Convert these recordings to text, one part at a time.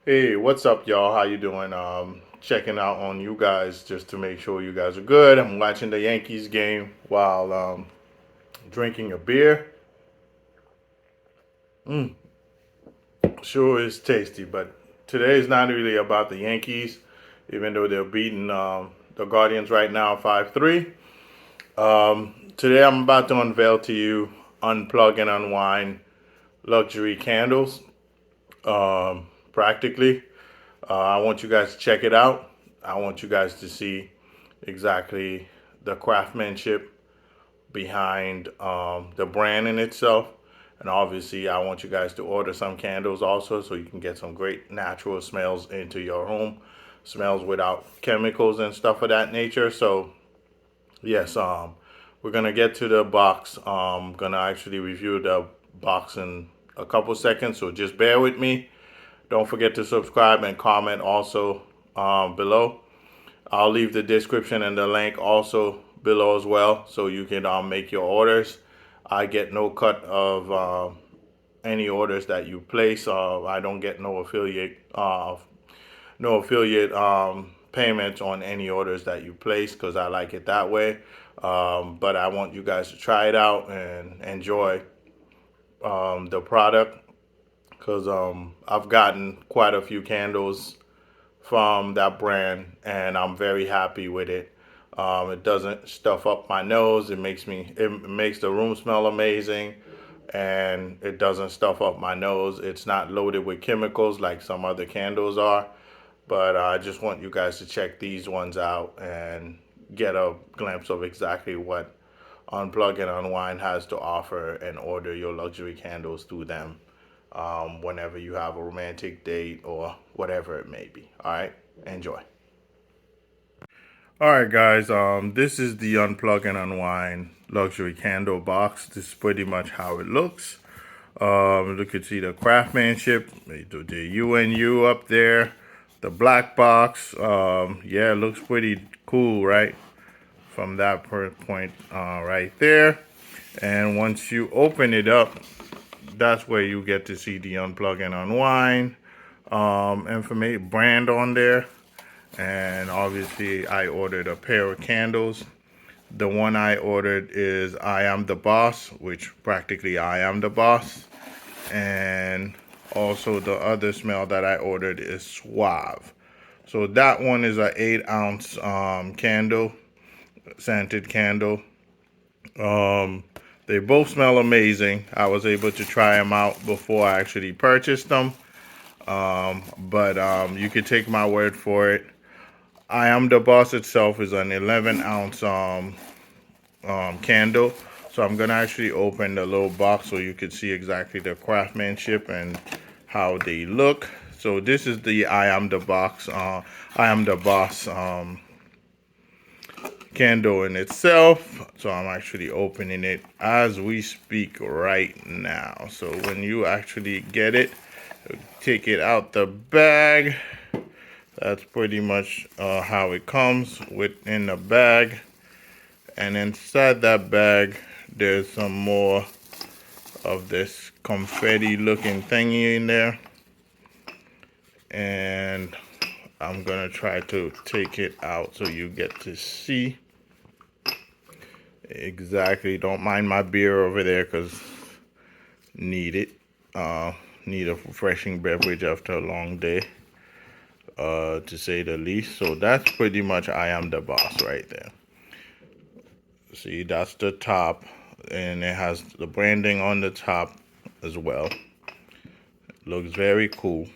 Hey, what's up, y'all? How you doing? Checking out on you guys just to make sure you guys are good. I'm watching the Yankees game while drinking a beer. Mm, sure is tasty, but today is not really about the Yankees, even though they're beating the Guardians right now 5-3. Today I'm about to unveil to you unplug and unwind luxury candles. Practically. I want you guys to check it out. I want you guys to see exactly the craftsmanship behind the brand in itself. And obviously, I want you guys to order some candles also so you can get some great natural smells into your home, smells without chemicals and stuff of that nature. So, yes, we're gonna get to the box. Gonna actually review the box in a couple seconds, so just bear with me. Don't forget to subscribe and comment also below. I'll leave the description and the link also below as well, so you can make your orders. I get no cut of any orders that you place. I don't get no affiliate payments on any orders that you place because I like it that way. But I want you guys to try it out and enjoy the product because I've gotten quite a few candles from that brand, and I'm very happy with it. It doesn't stuff up my nose. It makes the room smell amazing, and it doesn't stuff up my nose. It's not loaded with chemicals like some other candles are. But I just want you guys to check these ones out and get a glimpse of exactly what Unplug and Unwind has to offer and order your luxury candles through them whenever you have a romantic date or whatever it may be. All right, enjoy. All right, guys. This is the Unplug and Unwind luxury candle box. This is pretty much how it looks. You can see the craftsmanship, the UNU up there, the black box. Yeah, it looks pretty cool, right? From that point right there. And once you open it up, that's where you get to see the Unplug and Unwind information brand on there. And obviously, I ordered a pair of candles. The one I ordered is I Am the Boss, which practically I am the boss. And also the other smell that I ordered is Suave. So that one is a 8-ounce candle, scented candle. Um, they both smell amazing. I was able to try them out before I actually purchased them. But you can take my word for it. I Am the Boss itself is an 11-ounce candle. So I'm gonna actually open the little box so you can see exactly the craftsmanship and how they look. So this is the I Am the Boss candle in itself. So I'm actually opening it as we speak right now. So when you actually get it, take it out the bag. That's pretty much how it comes within the bag. And inside that bag, there's some more of this confetti looking thingy in there. And I'm gonna try to take it out so you get to see exactly. Don't mind my beer over there because need it. Need a refreshing beverage after a long day, to say the least. So that's pretty much I Am the Boss right there. See, that's the top, and it has the branding on the top as well. It looks very cool.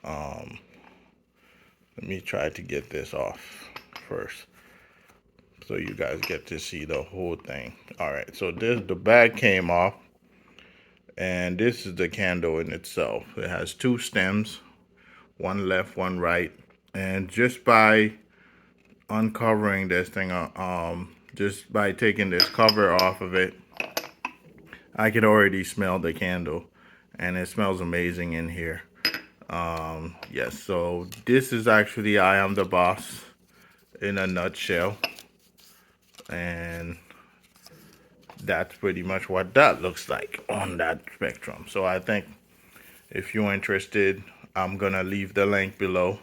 Let me try to get this off first so you guys get to see the whole thing. All right, so the bag came off, and this is the candle in itself. It has two stems, one left, one right, and just by uncovering this thing, just by taking this cover off of it, I could already smell the candle, and it smells amazing in here. Yes, so this is actually I Am the Boss in a nutshell, and that's pretty much what that looks like on that spectrum. So I think if you're interested, I'm gonna leave the link below,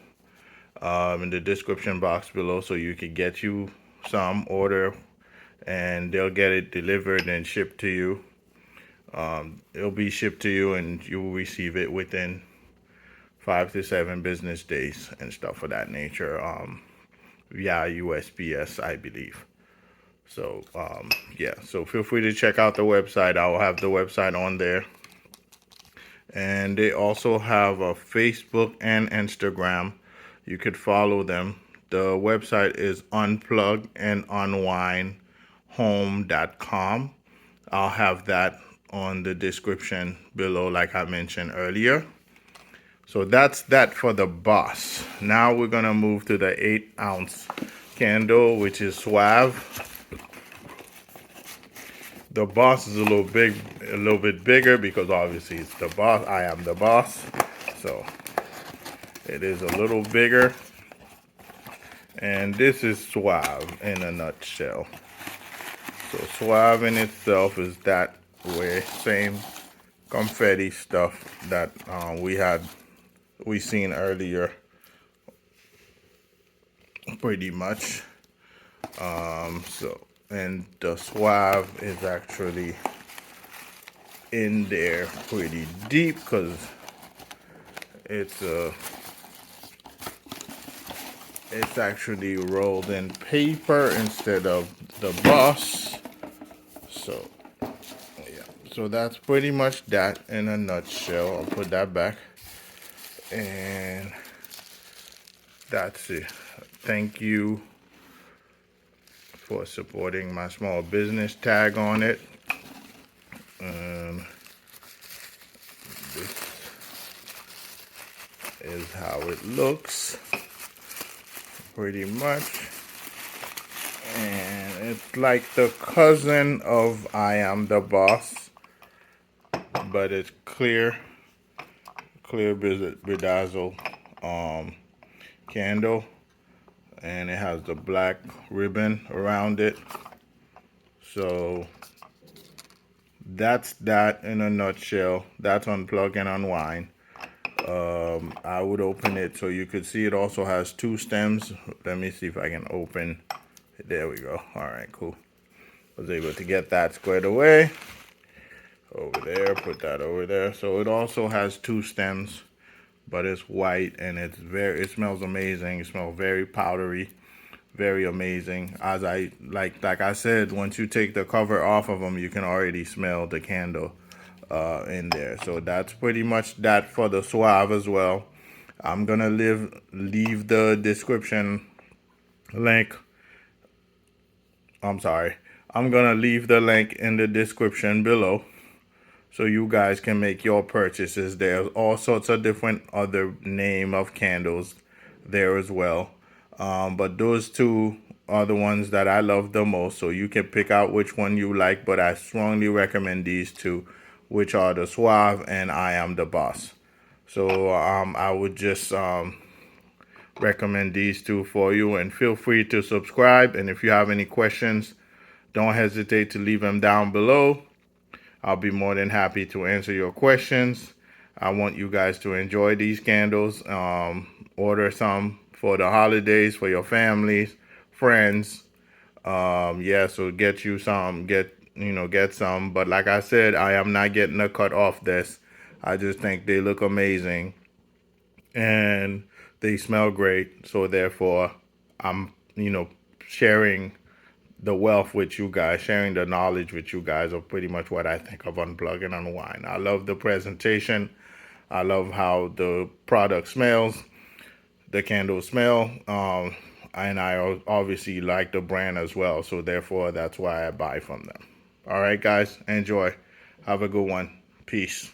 in the description box below, so you can get you some, order, and they'll get it delivered and shipped to you. It'll be shipped to you, and you will receive it within 5 to 7 business days and stuff of that nature, via USPS, I believe. So yeah, so feel free to check out the website. I will have the website on there, and they also have a Facebook and Instagram. You could follow them. The website is unplugandunwindhome.com. I'll have that on the description below, like I mentioned earlier. So that's that for the Boss. Now we're gonna move to the 8-ounce candle, which is Suave. The Boss is a little bit bigger because obviously it's the Boss. I am the Boss, so it is a little bigger. And this is Suave in a nutshell. So Suave in itself is that way, same confetti stuff that we seen earlier, pretty much. And the Suave is actually in there pretty deep because it's actually rolled in paper instead of the Boss. So yeah, so that's pretty much that in a nutshell. I'll put that back, and that's it. Thank you for supporting my small business, tag on it. This is how it looks, pretty much. And it's like the cousin of I Am the Boss, but it's clear bedazzle candle, and it has the black ribbon around it. So that's that in a nutshell. That's Unplug and Unwind. I would open it so you could see it also has 2 stems. Let me see if I can open. There we go. All right, cool. Was able to get that squared away. Over there, put that over there. So it also has 2 stems, but it's white and it smells amazing. It smells very powdery, very amazing. As like I said, once you take the cover off of them, you can already smell the candle in there. So that's pretty much that for the Suave as well. I'm gonna leave the description link. I'm gonna leave the link in the description below, so you guys can make your purchases. There's all sorts of different other name of candles there as well. But those 2 are the ones that I love the most. So you can pick out which one you like, but I strongly recommend these 2, which are the Suave and I Am the Boss. So I would just recommend these 2 for you, and feel free to subscribe. And if you have any questions, don't hesitate to leave them down below. I'll be more than happy to answer your questions. I want you guys to enjoy these candles. Order some for the holidays, for your families, friends. Yeah, so get you some, get some. But like I said, I am not getting a cut off this. I just think they look amazing and they smell great. So therefore, I'm, sharing the wealth with you guys, sharing the knowledge with you guys of pretty much what I think of Unplug and Unwind. I love the presentation. I love how the product smells, the candles smell, and I obviously like the brand as well. So therefore, that's why I buy from them. All right, guys, enjoy. Have a good one. Peace.